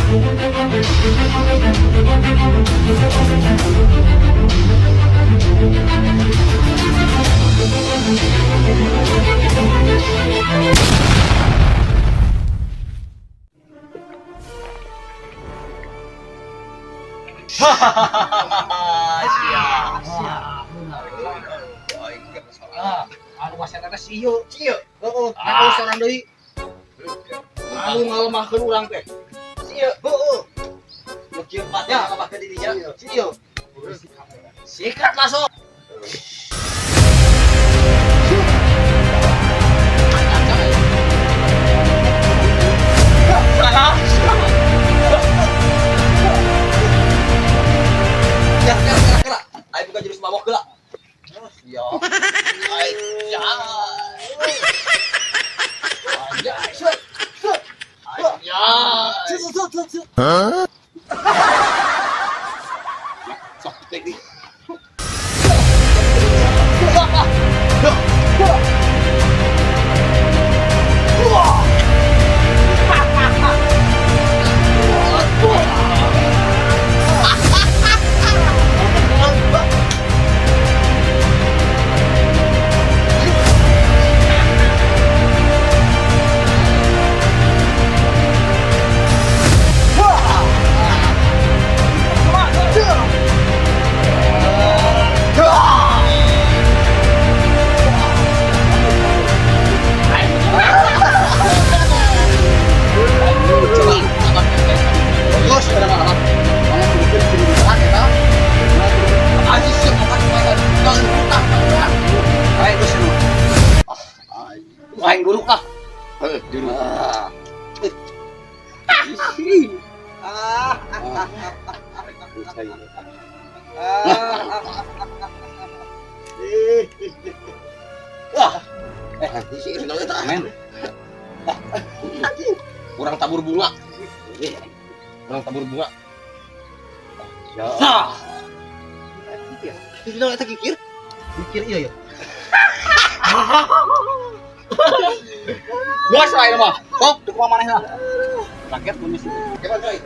Siap. Anu wasit teh si ieu. Heeh. Anu soran deui. Anu ngalemahkeun urang teh. Sieu. Heeh. Nu kieu patnya ngabakeun dirinya. Sieu. Sikat masuk. Gerak. Ayo buka jurus mabok gerak. Siap. Ayo. Ya. Sok teknik. Aing dulu kah? Dulu. Men. Kurang tabur bunga. Kurang tabur bunga. Ya. Itu eta kikir. Mikir ieu ya. Bos lain mah. Kok Teu kumaha manehna. Rakyat mun misi. Coba coy.